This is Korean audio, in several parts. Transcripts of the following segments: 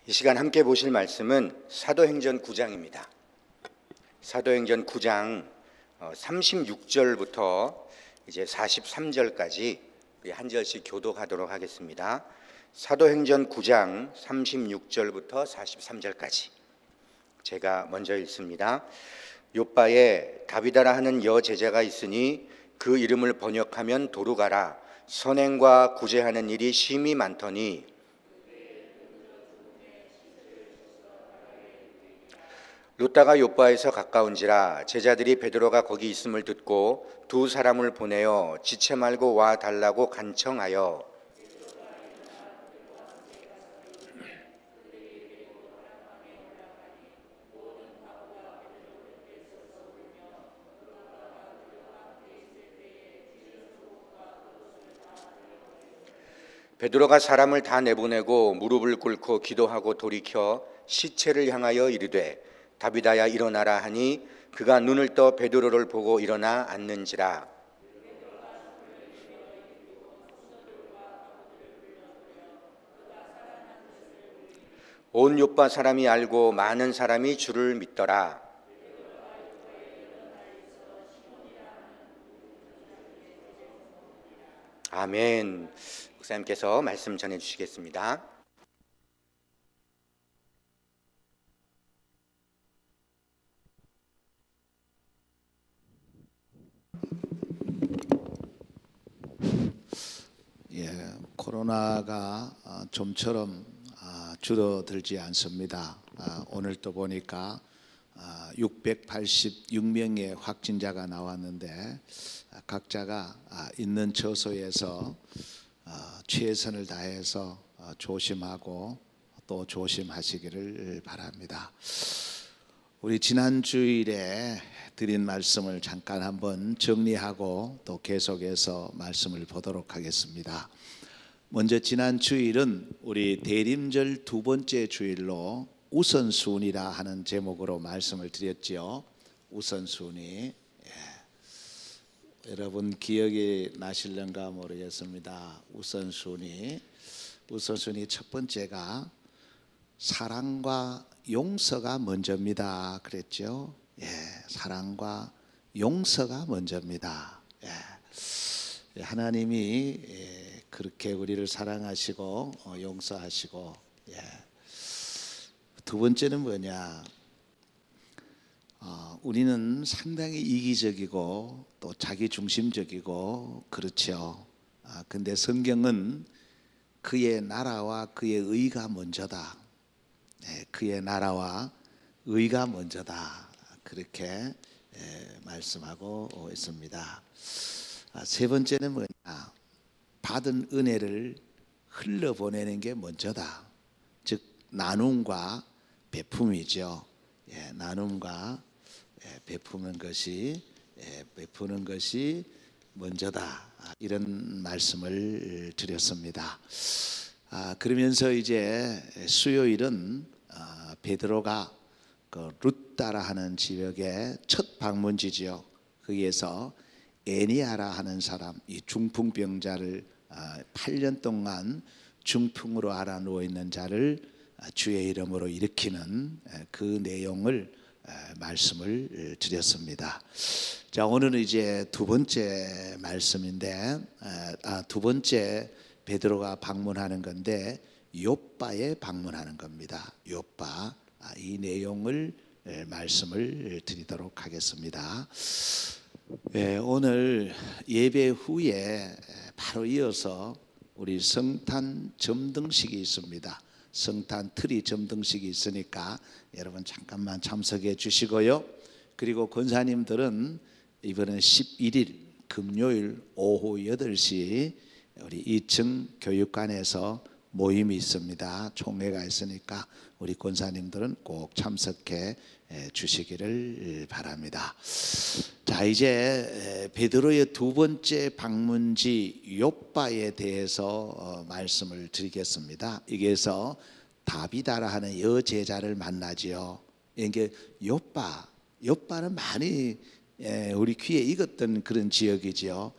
이 시간 함께 보실 말씀은 사도행전 9장입니다. 사도행전 9장 36절부터 이제 43절까지 한 절씩 교독하도록 하겠습니다. 사도행전 9장 36절부터 43절까지 제가 먼저 읽습니다. 요빠에 다비다라 하는 여제자가 있으니 그 이름을 번역하면 도루가라. 선행과 구제하는 일이 심히 많더니 루다가 요빠에서 가까운지라 제자들이 베드로가 거기 있음을 듣고 두 사람을 보내어 지체 말고 와 달라고 간청하여 베드로가 사람을 다 내보내고 무릎을 꿇고 기도하고 돌이켜 시체를 향하여 이르되 다비다야 일어나라 하니 그가 눈을 떠 베드로를 보고 일어나 앉는지라. 온 요빠 사람이 알고 많은 사람이 주를 믿더라. 아멘. 목사님께서 말씀 전해 주시겠습니다. 코로나가 좀처럼 줄어들지 않습니다. 오늘 또 보니까 686명의 확진자가 나왔는데 각자가 있는 처소에서 최선을 다해서 조심하고 또 조심하시기를 바랍니다. 우리 지난 주일에 드린 말씀을 잠깐 한번 정리하고 또 계속해서 말씀을 보도록 하겠습니다. 먼저 지난 주일은 우리 대림절 두 번째 주일로 우선순위라 하는 제목으로 말씀을 드렸지요. 우선순위. 여러분 기억이 나실런가 모르겠습니다. 우선순위 첫 번째가 사랑과 용서가 먼저입니다. 그랬죠. 사랑과 용서가 먼저입니다. 하나님이 그렇게 우리를 사랑하시고 용서하시고. 두 번째는 뭐냐? 우리는 상당히 이기적이고 또 자기중심적이고 그렇죠. 근데 성경은 그의 나라와 그의 의가 먼저다. 그의 나라와 의가 먼저다. 그렇게 말씀하고 있습니다. 세 번째는 뭐냐? 받은 은혜를 흘려보내는 게 먼저다. 즉 나눔과 베품이죠. 나눔과 베푸는 것이 먼저다. 이런 말씀을 드렸습니다. 그러면서 이제 수요일은 베드로가 그 루다라 하는 지역의 첫 방문지죠. 거기에서 애니아라 하는 사람, 이 중풍병자를 8년 동안 중풍으로 앓아 누워 있는 자를 주의 이름으로 일으키는 그 내용을 말씀을 드렸습니다. 자, 오늘은 이제 두 번째 말씀인데 두 번째 베드로가 방문하는 건데 요빠에 방문하는 겁니다. 요빠. 이 내용을 말씀을 드리도록 하겠습니다. 오늘 예배 후에 바로 이어서 우리 성탄 점등식이 있습니다. 성탄 트리 점등식이 있으니까 여러분 잠깐만 참석해 주시고요. 그리고 권사님들은 이번에 11일 금요일 오후 8시 우리 2층 교육관에서 모임이 있습니다. 총회가 있으니까 우리 권사님들은 꼭 참석해 주시기를 바랍니다. 자, 이제 베드로의 두 번째 방문지 요빠에 대해서 말씀을 드리겠습니다. 여기에서 다비다라 하는 여제자를 만나지요. 이게 요빠는 많이 우리 귀에 익었던 그런 지역이지요.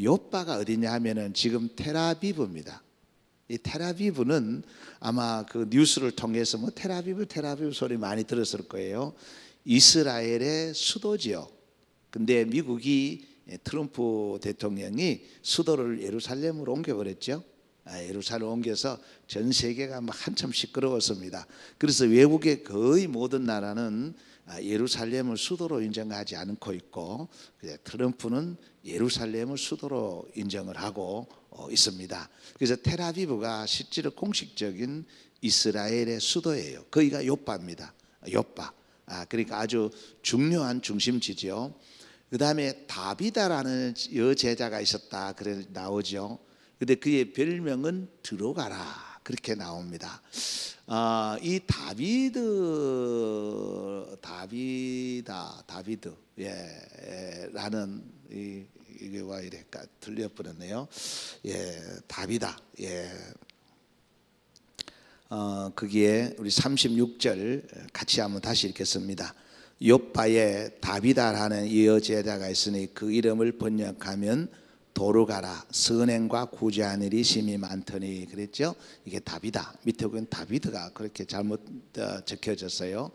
요빠가 어디냐 하면은 지금 텔아비브입니다. 이 텔아비브는 아마 그 뉴스를 통해서 뭐 텔아비브 소리 많이 들었을 거예요. 이스라엘의 수도지요. 근데 미국이 트럼프 대통령이 수도를 예루살렘으로 옮겨버렸죠. 예루살렘 옮겨서 전 세계가 막 한참 시끄러웠습니다. 그래서 외국의 거의 모든 나라는 예루살렘을 수도로 인정하지 않고 있고, 트럼프는 예루살렘을 수도로 인정을 하고 있습니다. 그래서 텔아비브가 실제로 공식적인 이스라엘의 수도예요. 거기가 요빠입니다. 요빠. 그러니까 아주 중요한 중심지죠. 그 다음에 다비다라는 여제자가 있었다 그래 나오죠. 근데 그의 별명은 들어가라 그렇게 나옵니다. 이 다비드 라는 이게 와 이래까 들려버렸네요. 다비다. 거기에 우리 36절 같이 한번 다시 읽겠습니다. 요빠에 다비다라는 여제자가 있으니 그 이름을 번역하면 도로 가라 선행과 구제한 일이 심히 많더니 그랬죠. 이게 다비다. 밑에 보면 다비드가 그렇게 잘못 적혀졌어요.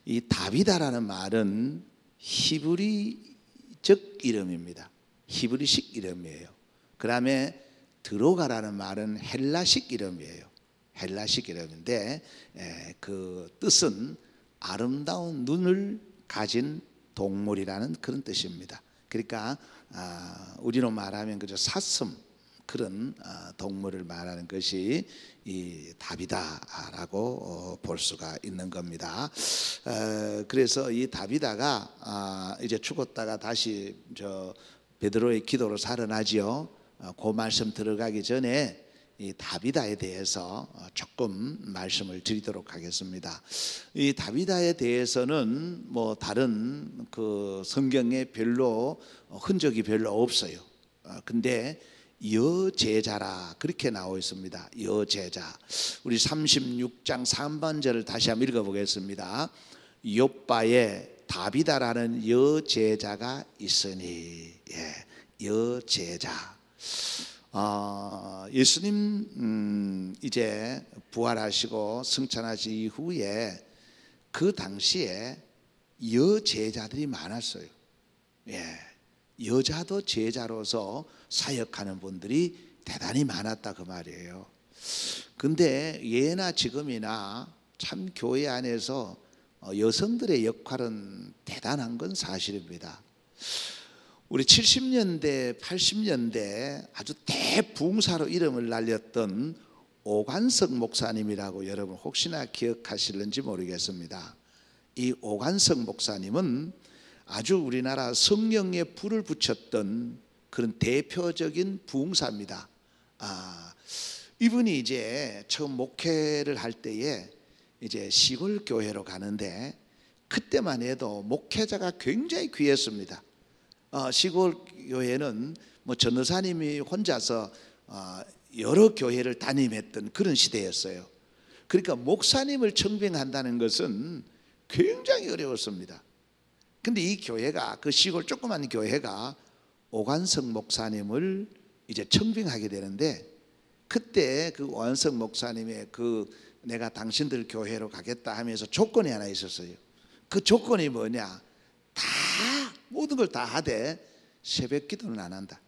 이 다비다라는 말은 히브리적 이름입니다. 히브리식 이름이에요. 그 다음에 들어가라는 말은 헬라식 이름이에요. 헬라식 이름인데 그 뜻은 아름다운 눈을 가진 동물이라는 그런 뜻입니다. 그러니까 우리로 말하면 그저 사슴 그런 동물을 말하는 것이 이 다비다라고 볼 수가 있는 겁니다. 그래서 이 다비다가 이제 죽었다가 다시 저 베드로의 기도로 살아나지요. 그 말씀 들어가기 전에 이 다비다에 대해서 조금 말씀을 드리도록 하겠습니다. 이 다비다에 대해서는 뭐 다른 그 성경에 별로 흔적이 별로 없어요. 근데 여제자라 그렇게 나와 있습니다. 여제자. 우리 36장 3번절을 다시 한번 읽어보겠습니다. 요빠에 다비다라는 여제자가 있으니. 여제자. 예수님 이제 부활하시고 승천하신 이후에 그 당시에 여제자들이 많았어요. 여자도 제자로서 사역하는 분들이 대단히 많았다 그 말이에요. 근데 예나 지금이나 참 교회 안에서 여성들의 역할은 대단한 건 사실입니다. 우리 70년대, 80년대 아주 대붕사로 이름을 날렸던 오관석 목사님이라고 여러분 혹시나 기억하실는지 모르겠습니다. 이 오관석 목사님은 아주 우리나라 성령에 불을 붙였던 그런 대표적인 부흥사입니다. 이분이 이제 처음 목회를 할 때에 이제 시골 교회로 가는데 그때만 해도 목회자가 굉장히 귀했습니다. 시골 교회는 뭐 전도사님이 혼자서 여러 교회를 담임했던 그런 시대였어요. 그러니까 목사님을 청빙한다는 것은 굉장히 어려웠습니다. 근데 이 교회가 그 시골 조그만 교회가 오관석 목사님을 이제 청빙하게 되는데 그때 그 오관석 목사님의 그 내가 당신들 교회로 가겠다 하면서 조건이 하나 있었어요. 그 조건이 뭐냐? 다 모든 걸 다 하되 새벽 기도는 안 한다.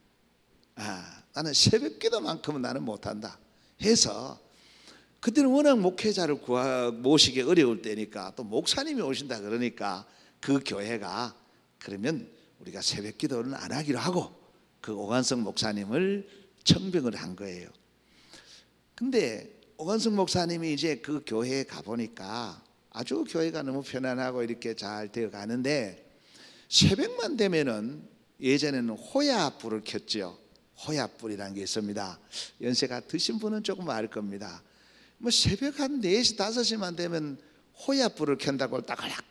나는 새벽 기도만큼은 나는 못한다 해서 그때는 워낙 목회자를 모시기 어려울 때니까 또 목사님이 오신다 그러니까 그 교회가 그러면 우리가 새벽 기도는 안 하기로 하고 그 오관석 목사님을 청빙을 한 거예요. 근데 오관석 목사님이 이제 그 교회에 가보니까 아주 교회가 너무 편안하고 이렇게 잘 되어 가는데 새벽만 되면은 예전에는 호야불을 켰죠. 호야불이라는 게 있습니다. 연세가 드신 분은 조금 알 겁니다. 뭐 새벽 한 4시 5시만 되면 호야불을 켠다고 따가락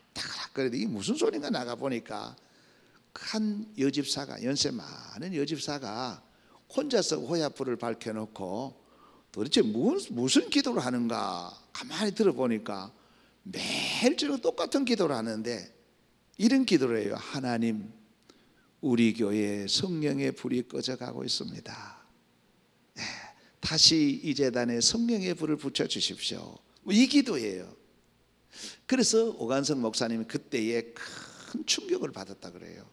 그래도 이게 무슨 소리인가 나가 보니까 한 여집사가 연세 많은 여집사가 혼자서 호야불을 밝혀놓고 도대체 무슨 기도를 하는가 가만히 들어보니까 매일 저녁 똑같은 기도를 하는데 이런 기도를 해요. 하나님, 우리 교회에 성령의 불이 꺼져가고 있습니다. 다시 이 제단에 성령의 불을 붙여 주십시오. 이 기도예요. 그래서 오관석 목사님이 그때에 큰 충격을 받았다 그래요.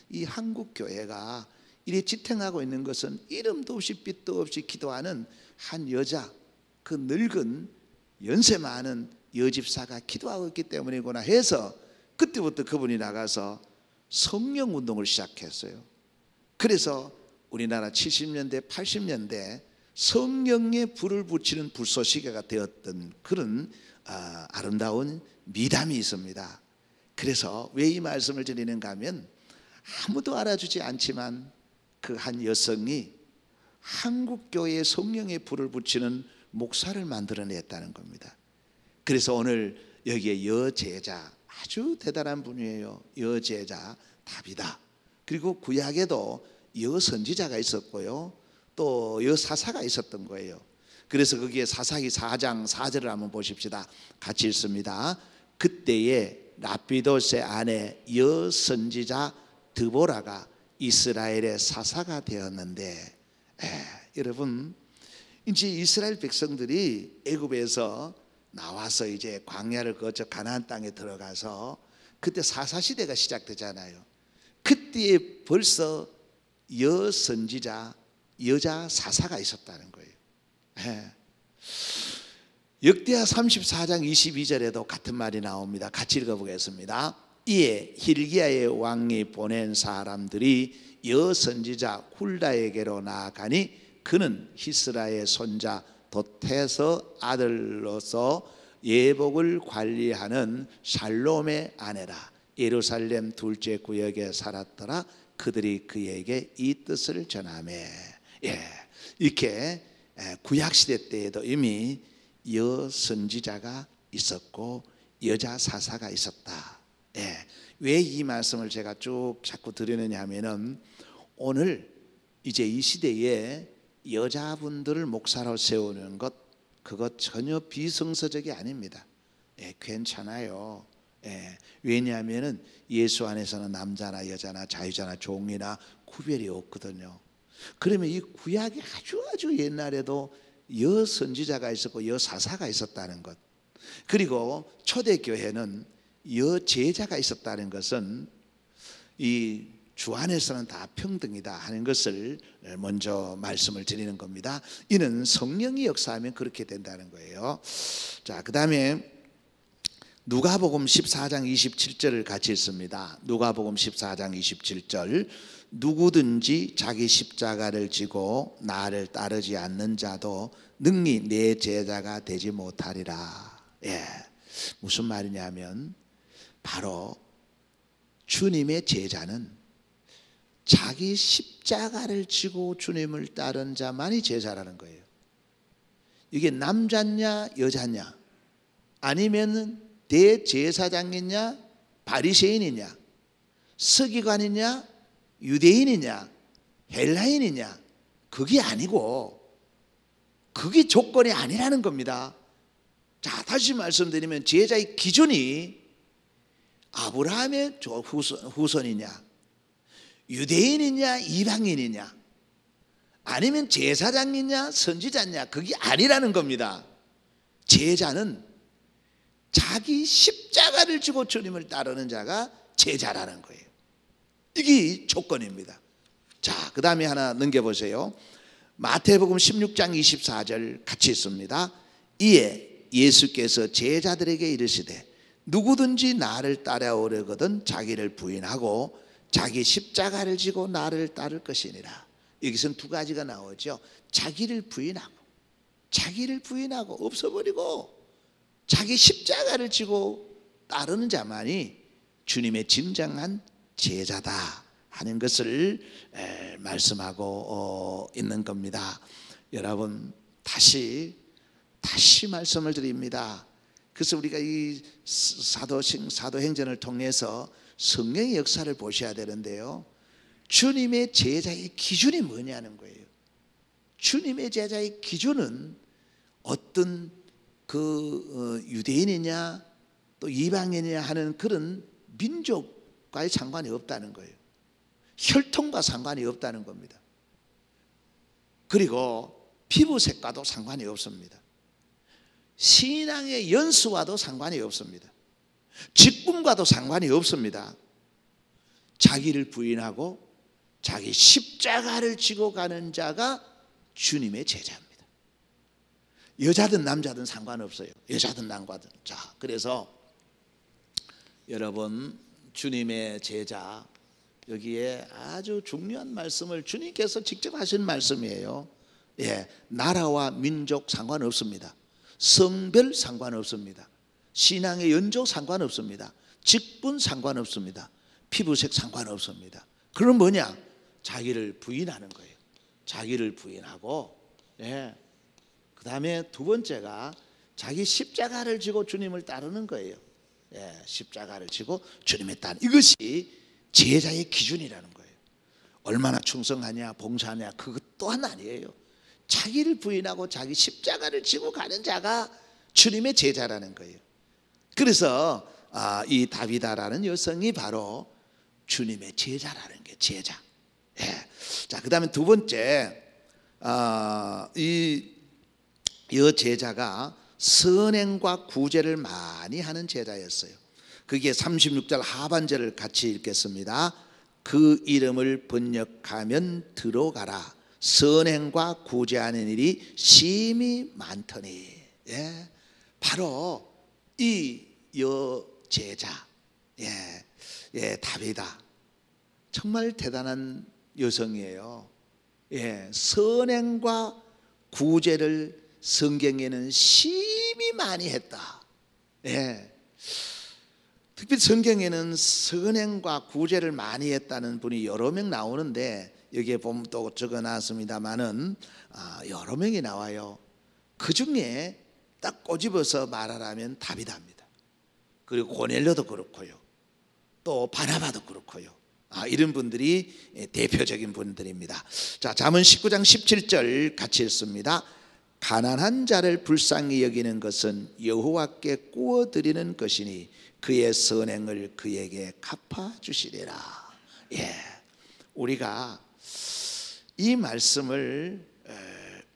이 한국 교회가 이래 지탱하고 있는 것은 이름도 없이 빛도 없이 기도하는 한 여자, 그 늙은 연세 많은 여집사가 기도하고 있기 때문이구나 해서 그때부터 그분이 나가서 성령 운동을 시작했어요. 그래서 우리나라 70년대 80년대 성령의 불을 붙이는 불쏘시개가 되었던 그런 아름다운 미담이 있습니다. 그래서 왜 이 말씀을 드리는가 하면 아무도 알아주지 않지만 그 한 여성이 한국교회에 성령의 불을 붙이는 목사를 만들어냈다는 겁니다. 그래서 오늘 여기에 여제자, 아주 대단한 분이에요. 여제자 다비다. 그리고 구약에도 여선지자가 있었고요, 또 여사사가 있었던 거예요. 그래서 거기에 사사기 4장 4절을 한번 보십시다. 같이 읽습니다. 그때에 라피도스의 아내 여선지자 드보라가 이스라엘의 사사가 되었는데, 여러분, 이제 이스라엘 백성들이 애굽에서 나와서 이제 광야를 거쳐 가나안 땅에 들어가서 그때 사사 시대가 시작되잖아요. 그때에 벌써 여선지자, 여자 사사가 있었다는 거예요. 역대하 34장 22절에도 같은 말이 나옵니다. 같이 읽어보겠습니다. 이에 hil기야의 왕이 보낸 사람들이 여선지자 훌다에게로 나아가니 그는 히스라의 손자 도태서 아들로서 예복을 관리하는 살롬의 아내라. 예루살렘 둘째 구역에 살았더라. 그들이 그에게 이 뜻을 전하매. 이렇게 구약시대 때에도 이미 여선지자가 있었고 여자 사사가 있었다. 왜 이 말씀을 제가 쭉 자꾸 드리느냐 하면은 오늘 이제 이 시대에 여자분들을 목사로 세우는 것, 그것 전혀 비성서적이 아닙니다. 괜찮아요. 왜냐하면은 예수 안에서는 남자나 여자나 자유자나 종이나 구별이 없거든요. 그러면 이 구약이 아주 옛날에도 여선지자가 있었고 여사사가 있었다는 것, 그리고 초대교회는 여제자가 있었다는 것은 이 주 안에서는 다 평등이다 하는 것을 먼저 말씀을 드리는 겁니다. 이는 성령이 역사하면 그렇게 된다는 거예요. 자, 그 다음에 누가복음 14장 27절을 같이 읽습니다. 누가복음 14장 27절. 누구든지 자기 십자가를 지고 나를 따르지 않는 자도 능히 내 제자가 되지 못하리라. 무슨 말이냐면 바로 주님의 제자는 자기 십자가를 지고 주님을 따른 자만이 제자라는 거예요. 이게 남자냐 여자냐, 아니면 대제사장이냐 바리새인이냐, 서기관이냐 유대인이냐 헬라인이냐, 그게 아니고 그게 조건이 아니라는 겁니다. 자, 다시 말씀드리면 제자의 기준이 아브라함의 후손이냐, 유대인이냐 이방인이냐, 아니면 제사장이냐 선지자냐, 그게 아니라는 겁니다. 제자는 자기 십자가를 지고 주님을 따르는 자가 제자라는 거예요. 이게 조건입니다. 자, 그 다음에 하나 넘겨보세요. 마태복음 16장 24절 같이 있습니다. 이에 예수께서 제자들에게 이르시되 누구든지 나를 따라오려거든 자기를 부인하고 자기 십자가를 지고 나를 따를 것이니라. 여기서는 두 가지가 나오죠. 자기를 부인하고 없어버리고 자기 십자가를 지고 따르는 자만이 주님의 진정한 제자다 하는 것을 말씀하고 있는 겁니다. 여러분, 다시 말씀을 드립니다. 그래서 우리가 이 사도행전을 통해서 성령의 역사를 보셔야 되는데요, 주님의 제자의 기준이 뭐냐는 거예요. 주님의 제자의 기준은 어떤 유대인이냐 또 이방인이냐 하는 그런 민족과의 상관이 없다는 거예요. 혈통과 상관이 없다는 겁니다. 그리고 피부색과도 상관이 없습니다. 신앙의 연수와도 상관이 없습니다. 직분과도 상관이 없습니다. 자기를 부인하고 자기 십자가를 지고 가는 자가 주님의 제자입니다. 여자든 남자든 상관없어요. 여자든 남자든. 자, 그래서 여러분, 주님의 제자, 여기에 아주 중요한 말씀을 주님께서 직접 하신 말씀이에요. 예, 나라와 민족 상관없습니다. 성별 상관없습니다. 신앙의 연조 상관없습니다. 직분 상관없습니다. 피부색 상관없습니다. 그럼 뭐냐? 자기를 부인하는 거예요. 자기를 부인하고, 예, 그 다음에 두 번째가 자기 십자가를 지고 주님을 따르는 거예요. 예, 십자가를 지고 주님을 따르는, 이것이 제자의 기준이라는 거예요. 얼마나 충성하냐, 봉사하냐, 그것 또한 아니에요. 자기를 부인하고 자기 십자가를 지고 가는 자가 주님의 제자라는 거예요. 그래서 이 다비다라는 여성이 바로 주님의 제자라는 게 제자. 예. 자, 그 다음에 두 번째, 이 제자가 선행과 구제를 많이 하는 제자였어요. 그게 36절 하반절을 같이 읽겠습니다. 그 이름을 번역하면 들어가라. 선행과 구제하는 일이 심히 많더니. 예. 바로 이 여제자, 다비다, 정말 대단한 여성이에요. 예, 선행과 구제를 성경에는 심히 많이 했다. 예, 특별히 성경에는 선행과 구제를 많이 했다는 분이 여러 명 나오는데, 여기에 보면 또 적어놨습니다마는 여러 명이 나와요. 그 중에 딱 꼬집어서 말하라면 다비다입니다. 그리고 고넬료도 그렇고요, 또 바나바도 그렇고요. 이런 분들이 대표적인 분들입니다. 자, 잠언 19장 17절 같이 읽습니다. 가난한 자를 불쌍히 여기는 것은 여호와께 구워드리는 것이니 그의 선행을 그에게 갚아주시리라. 예, 우리가 이 말씀을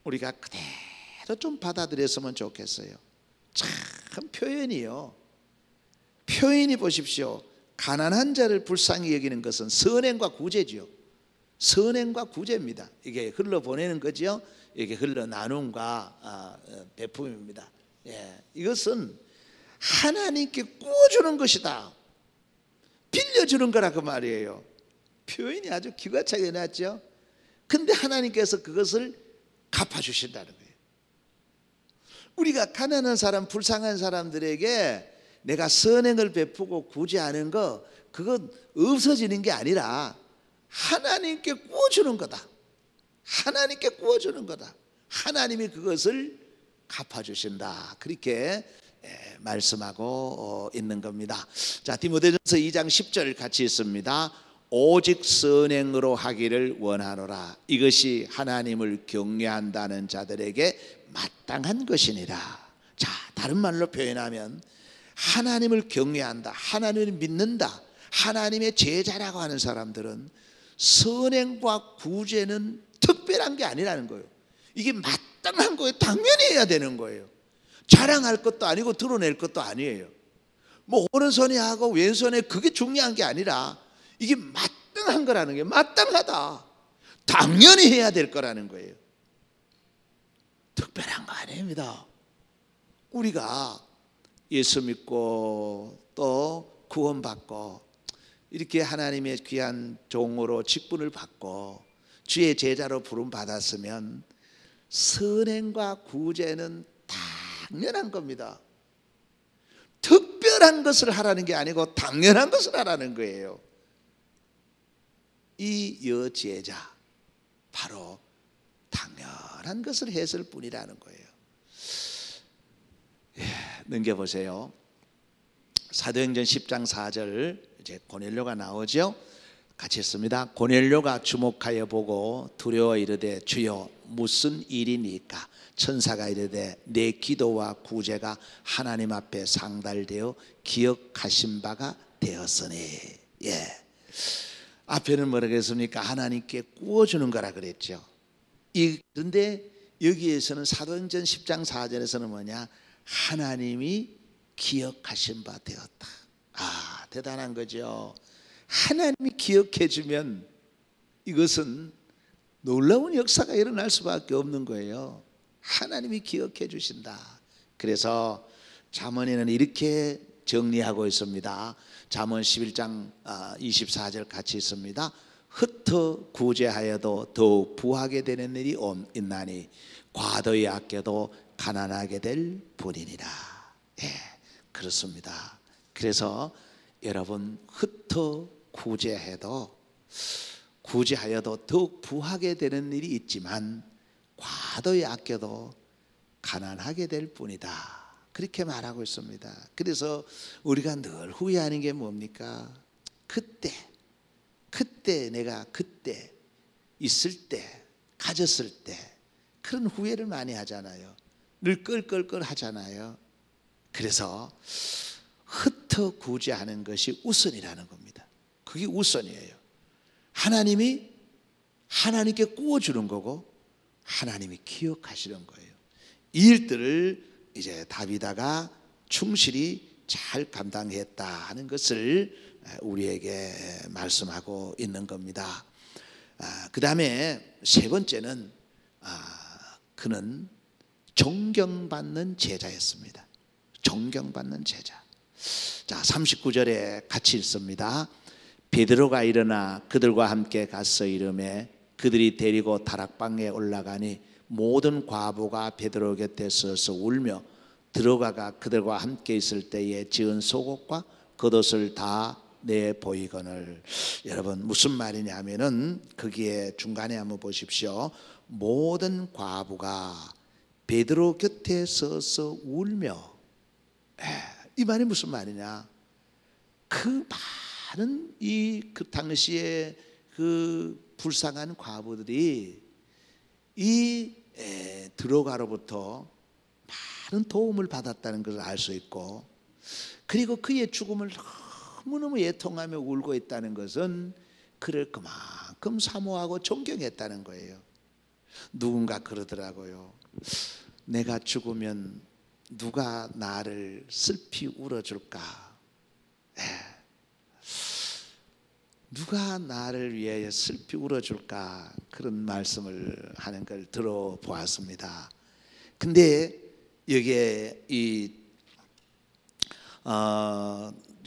우리가 그대로 좀 받아들였으면 좋겠어요. 참 표현이요, 표현이 보십시오. 가난한 자를 불쌍히 여기는 것은 선행과 구제죠. 선행과 구제입니다. 이게 흘러보내는 거죠. 이게 흘러 나눔과 베품입니다. 예, 이것은 하나님께 구워주는 것이다. 빌려주는 거라 그 말이에요. 표현이 아주 기가 차게 해놨죠. 근데 하나님께서 그것을 갚아주신다는 거예요. 우리가 가난한 사람, 불쌍한 사람들에게 내가 선행을 베푸고 구제하는 거, 그건 없어지는 게 아니라 하나님께 구워주는 거다. 하나님께 구워주는 거다. 하나님이 그것을 갚아주신다. 그렇게 말씀하고 있는 겁니다. 자, 디모데전서 2장 10절 같이 있습니다. 오직 선행으로 하기를 원하노라. 이것이 하나님을 경외한다는 자들에게 마땅한 것이니라. 자, 다른 말로 표현하면 하나님을 경외한다, 하나님을 믿는다, 하나님의 제자라고 하는 사람들은 선행과 구제는 특별한 게 아니라는 거예요. 이게 마땅한 거예요. 당연히 해야 되는 거예요. 자랑할 것도 아니고 드러낼 것도 아니에요. 뭐 오른손이 하고 왼손에 그게 중요한 게 아니라 이게 마땅한 거라는 게, 마땅하다, 당연히 해야 될 거라는 거예요. 특별한 거 아닙니다. 우리가 예수 믿고 또 구원받고 이렇게 하나님의 귀한 종으로 직분을 받고 주의 제자로 부름받았으면 선행과 구제는 당연한 겁니다. 특별한 것을 하라는 게 아니고 당연한 것을 하라는 거예요. 이 여제자 바로 당연한 것을 했을 뿐이라는 거예요. 예, 넘겨보세요. 사도행전 10장 4절, 이제 고넬료가 나오죠. 같이 했습니다. 고넬료가 주목하여 보고 두려워 이르되 주여 무슨 일이니까? 천사가 이르되 내 기도와 구제가 하나님 앞에 상달되어 기억하신 바가 되었으니. 예, 앞에는 뭐라고 했습니까? 하나님께 구워주는 거라 그랬죠. 그런데 여기에서는 사도행전 10장 4절에서는 뭐냐? 하나님이 기억하신 바 되었다. 아, 대단한 거죠. 하나님이 기억해 주면 이것은 놀라운 역사가 일어날 수밖에 없는 거예요. 하나님이 기억해 주신다. 그래서 잠언에는 이렇게 정리하고 있습니다. 잠언 11장 24절 같이 있습니다. 흩어 구제하여도 더욱 부하게 되는 일이 있나니 과도히 아껴도 가난하게 될 뿐이니라. 예, 그렇습니다. 그래서 여러분 흩어 구제하여도 더욱 부하게 되는 일이 있지만 과도히 아껴도 가난하게 될 뿐이다. 그렇게 말하고 있습니다. 그래서 우리가 늘 후회하는 게 뭡니까? 그때 내가 그때 있을 때 가졌을 때 그런 후회를 많이 하잖아요. 늘 끌끌끌 하잖아요. 그래서 흩어 구제하는 것이 우선이라는 겁니다. 그게 우선이에요. 하나님께 구워주는 거고 하나님이 기억하시는 거예요. 이 일들을 이제 다비다가 충실히 잘 감당했다 하는 것을 우리에게 말씀하고 있는 겁니다. 그 다음에 세 번째는 그는 존경받는 제자였습니다. 존경받는 제자. 자, 39절에 같이 읽습니다. 베드로가 일어나 그들과 함께 가서 이르매 그들이 데리고 다락방에 올라가니 모든 과부가 베드로 곁에 서서 울며 들어가가 그들과 함께 있을 때에 지은 속옷과 겉옷을 다 내 보이거늘. 여러분 무슨 말이냐면은 거기에 중간에 한번 보십시오. 모든 과부가 베드로 곁에 서서 울며. 이 말이 무슨 말이냐? 그 많은 그 당시에 그 불쌍한 과부들이 이 드로가로부터 많은 도움을 받았다는 것을 알 수 있고, 그리고 그의 죽음을 너무너무 애통하며 울고 있다는 것은 그를 그만큼 사모하고 존경했다는 거예요. 누군가 그러더라고요. 내가 죽으면 누가 나를 슬피 울어줄까? 누가 나를 위해 슬피 울어줄까? 그런 말씀을 하는 걸 들어보았습니다. 근데 여기에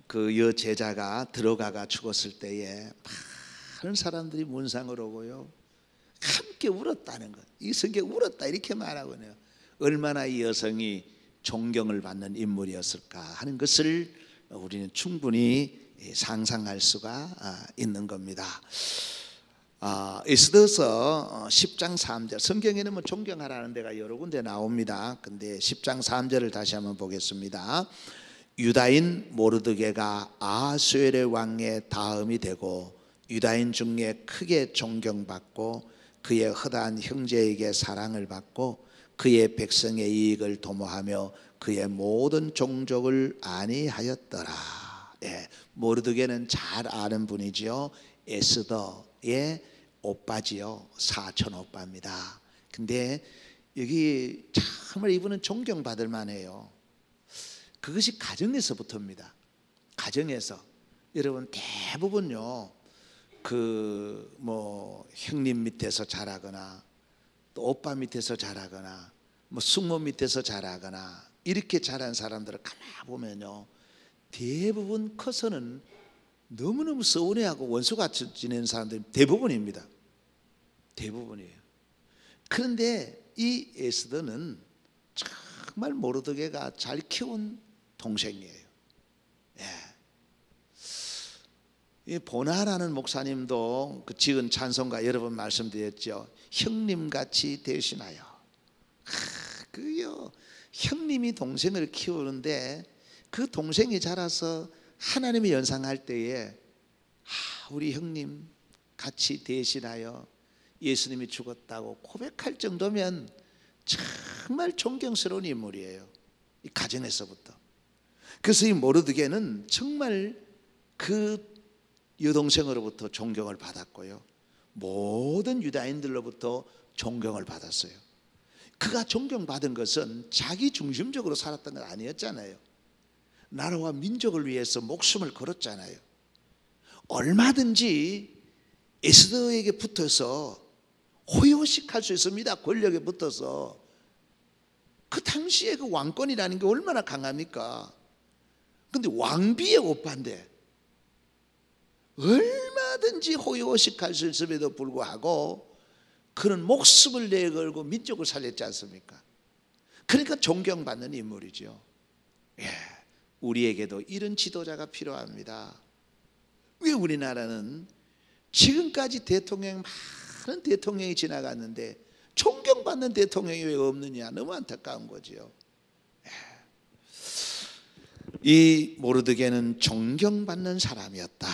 그 여제자가 들어가가 죽었을 때에 많은 사람들이 문상을 오고요, 함께 울었다는 것. 이 성경에 울었다 이렇게 말하고 있네요. 얼마나 이 여성이 존경을 받는 인물이었을까 하는 것을 우리는 충분히 상상할 수가 있는 겁니다. 에스더서 10장 3절, 성경에는 뭐 존경하라는 데가 여러 군데 나옵니다. 근데 10장 3절을 다시 한번 보겠습니다. 유다인 모르드게가 아수엘의 왕의 다음이 되고 유다인 중에 크게 존경받고 그의 허다한 형제에게 사랑을 받고 그의 백성의 이익을 도모하며 그의 모든 종족을 안위하였더라. 모르드게는 잘 아는 분이지요. 에스더의 오빠지요. 사촌 오빠입니다. 근데 여기 정말 이분은 존경받을 만해요. 그것이 가정에서부터입니다. 가정에서. 여러분 대부분요, 그 뭐 형님 밑에서 자라거나 또 오빠 밑에서 자라거나 뭐 숙모 밑에서 자라거나 이렇게 자란 사람들을 가만 보면요, 대부분 커서는 너무너무 서운해하고 원수같이 지내는 사람들이 대부분입니다. 대부분이에요. 그런데 이 에스더는 정말 모르드게가 잘 키운 동생이에요. 이 보나라는 목사님도 그 지은 찬송가 여러 번 말씀드렸죠. 형님같이 대신하여. 그요, 형님이 동생을 키우는데 그 동생이 자라서 하나님이 연상할 때에 우리 형님 같이 대신하여 예수님이 죽었다고 고백할 정도면 정말 존경스러운 인물이에요. 이 가정에서부터. 그래서 이 모르드게는 정말 그 여동생으로부터 존경을 받았고요, 모든 유다인들로부터 존경을 받았어요. 그가 존경받은 것은 자기 중심적으로 살았던 건 아니었잖아요. 나라와 민족을 위해서 목숨을 걸었잖아요. 얼마든지 에스더에게 붙어서 호요식할 수 있습니다. 권력에 붙어서. 그 당시에 그 왕권이라는 게 얼마나 강합니까? 근데 왕비의 오빠인데 얼마든지 호요식할 수 있음에도 불구하고 그는 목숨을 내걸고 민족을 살렸지 않습니까? 그러니까 존경받는 인물이죠. 예, 우리에게도 이런 지도자가 필요합니다. 왜 우리나라는 지금까지 많은 대통령이 지나갔는데 존경받는 대통령이 왜 없느냐? 너무 안타까운 거죠. 이 모르드게는 존경받는 사람이었다.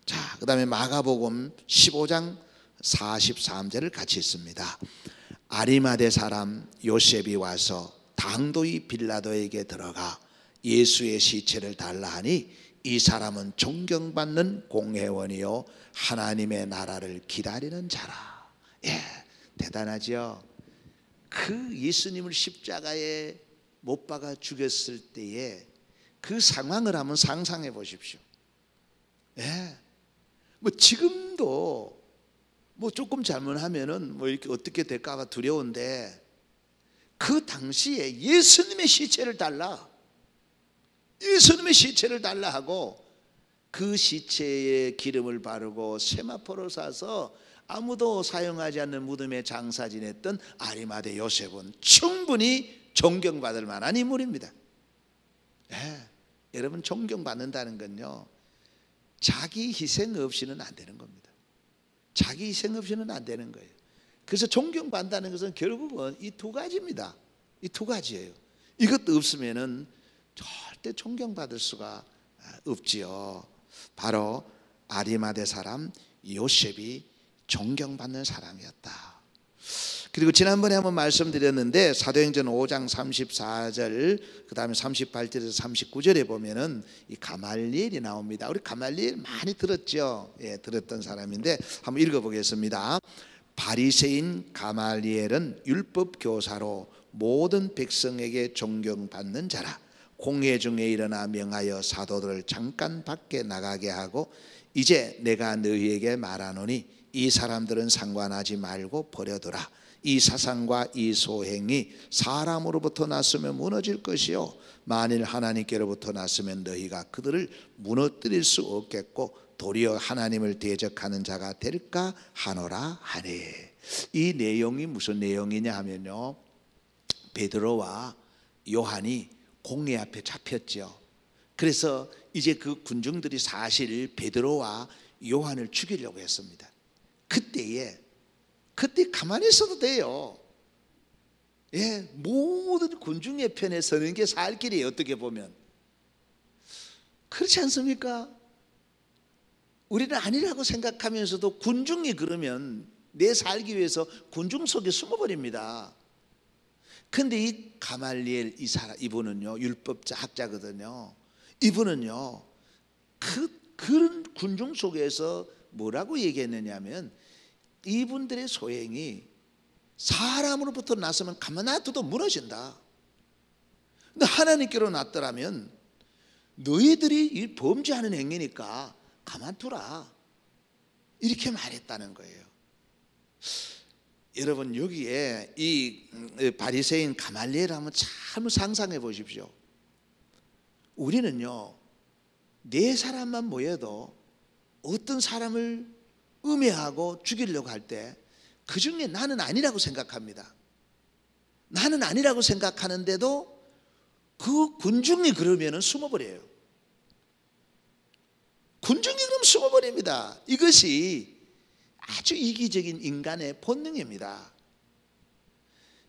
자, 그 다음에 마가복음 15장 43절을 같이 읽습니다. 아리마대 사람 요셉이 와서 당도이 빌라도에게 들어가 예수의 시체를 달라 하니 이 사람은 존경받는 공회원이요 하나님의 나라를 기다리는 자라. 예, 대단하죠. 그 예수님을 십자가에 못 박아 죽였을 때에 그 상황을 한번 상상해 보십시오. 예, 뭐 지금도 뭐 조금 잘못하면은 뭐 이렇게 어떻게 될까봐 두려운데 그 당시에 예수님의 시체를 달라, 예수님의 시체를 달라 하고 그 시체에 기름을 바르고 세마포를 사서 아무도 사용하지 않는 무덤에 장사 지냈던 아리마대 요셉은 충분히 존경받을 만한 인물입니다. 예, 여러분, 존경받는다는 건요 자기 희생 없이는 안 되는 겁니다. 자기 희생 없이는 안 되는 거예요. 그래서 존경받는다는 것은 결국은 이 두 가지입니다. 이 두 가지예요. 이것도 없으면은 절대 존경받을 수가 없지요. 바로 아리마대 사람 요셉이 존경받는 사람이었다. 그리고 지난번에 한번 말씀드렸는데 사도행전 5장 34절 그 다음에 38절에서 39절에 보면은 이 가말리엘이 나옵니다. 우리 가말리엘 많이 들었죠. 예, 들었던 사람인데 한번 읽어보겠습니다. 바리새인 가말리엘은 율법 교사로 모든 백성에게 존경받는 자라. 공회 중에 일어나 명하여 사도들을 잠깐 밖에 나가게 하고 이제 내가 너희에게 말하노니 이 사람들은 상관하지 말고 버려두라. 이 사상과 이 소행이 사람으로부터 났으면 무너질 것이요 만일 하나님께로부터 났으면 너희가 그들을 무너뜨릴 수 없겠고 도리어 하나님을 대적하는 자가 될까 하노라 하니. 이 내용이 무슨 내용이냐 하면요, 베드로와 요한이 공회 앞에 잡혔죠. 그래서 이제 그 군중들이 사실 베드로와 요한을 죽이려고 했습니다. 그때 가만히 있어도 돼요. 예, 모든 군중의 편에 서는 게 살 길이에요. 어떻게 보면 그렇지 않습니까? 우리는 아니라고 생각하면서도 군중이 그러면 내 살기 위해서 군중 속에 숨어버립니다. 근데 이 가말리엘 이분은요 율법자 학자거든요. 이분은요 그런 군중 속에서 뭐라고 얘기했느냐면 이분들의 소행이 사람으로부터 났으면 가만 놔둬도 무너진다. 근데 하나님께로 났더라면 너희들이 범죄하는 행위니까 가만두라, 이렇게 말했다는 거예요. 여러분, 여기에 이 바리새인 가말리엘 한번 참 상상해 보십시오. 우리는요 네 사람만 모여도 어떤 사람을 음해하고 죽이려고 할 때 그 중에 나는 아니라고 생각합니다. 나는 아니라고 생각하는데도 그 군중이 그러면은 숨어버려요. 군중이 그럼 숨어버립니다. 이것이 아주 이기적인 인간의 본능입니다.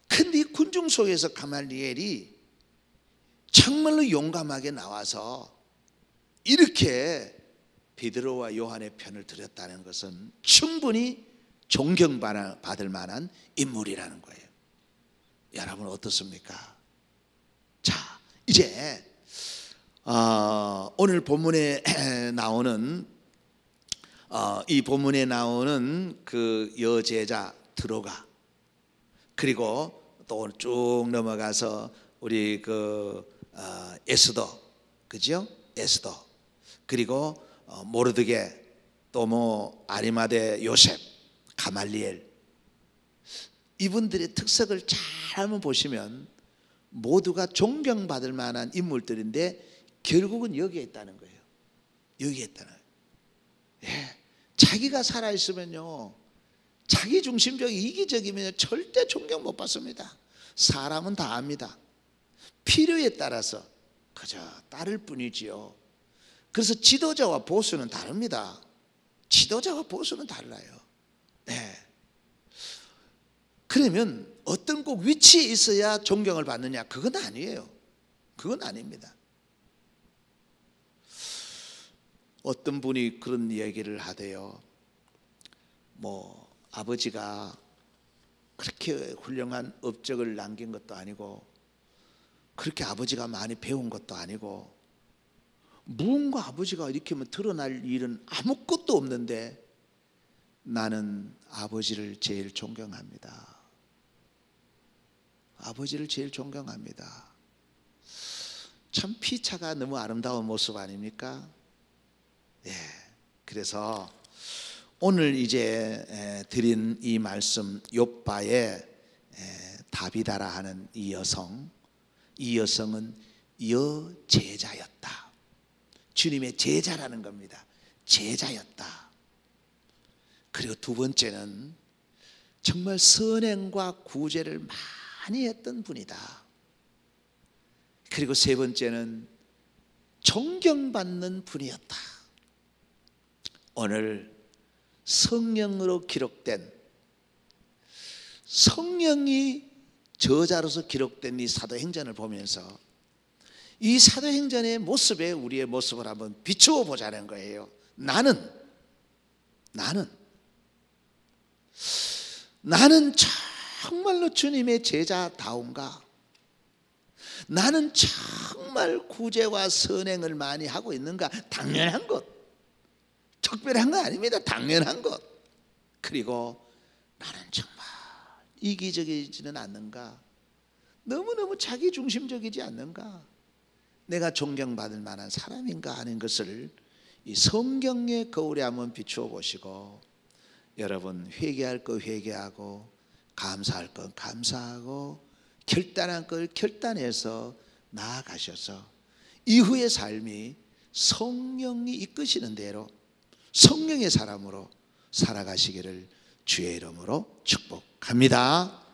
근데 이 군중 속에서 가말리엘이 정말로 용감하게 나와서 이렇게 베드로와 요한의 편을 들었다는 것은 충분히 존경받을 만한 인물이라는 거예요. 여러분 어떻습니까? 자, 이제 오늘 본문에 나오는 이 본문에 나오는 그 여제자 드로가, 그리고 또 쭉 넘어가서 우리 에스더, 그죠? 에스더, 그리고 모르드게, 또 뭐 아리마대 요셉, 가말리엘, 이분들의 특색을 잘 한번 보시면 모두가 존경받을 만한 인물들인데 결국은 여기에 있다는 거예요. 여기에 있다는 거예요. 예. 자기가 살아있으면요, 자기 중심적이 이기적이면 절대 존경 못 받습니다. 사람은 다 압니다. 필요에 따라서 그저 따를 뿐이지요. 그래서 지도자와 보수는 다릅니다. 지도자와 보수는 달라요. 네. 그러면 어떤 꼭 위치에 있어야 존경을 받느냐? 그건 아니에요. 그건 아닙니다. 어떤 분이 그런 얘기를 하대요. 뭐 아버지가 그렇게 훌륭한 업적을 남긴 것도 아니고, 그렇게 아버지가 많이 배운 것도 아니고, 무언가 아버지가 이렇게 드러날 일은 아무것도 없는데 나는 아버지를 제일 존경합니다. 아버지를 제일 존경합니다. 참 피차가 너무 아름다운 모습 아닙니까? 예. 그래서 오늘 이제 드린 이 말씀, 욥바의 다비다라 하는 이 여성은 여제자였다. 주님의 제자라는 겁니다. 제자였다. 그리고 두 번째는 정말 선행과 구제를 많이 했던 분이다. 그리고 세 번째는 존경받는 분이었다. 오늘 성령으로 기록된, 성령이 저자로서 기록된 이 사도행전을 보면서 이 사도행전의 모습에 우리의 모습을 한번 비추어 보자는 거예요. 나는 정말로 주님의 제자다운가? 나는 정말 구제와 선행을 많이 하고 있는가? 당연한 것, 특별한 거 아닙니다. 당연한 것. 그리고 나는 정말 이기적이지는 않는가? 너무너무 자기중심적이지 않는가? 내가 존경받을 만한 사람인가 하는 것을 이 성경의 거울에 한번 비추어 보시고, 여러분 회개할 거 회개하고, 감사할 건 감사하고, 결단할 걸 결단해서 나아가셔서 이후의 삶이 성령이 이끄시는 대로 성령의 사람으로 살아가시기를 주의 이름으로 축복합니다.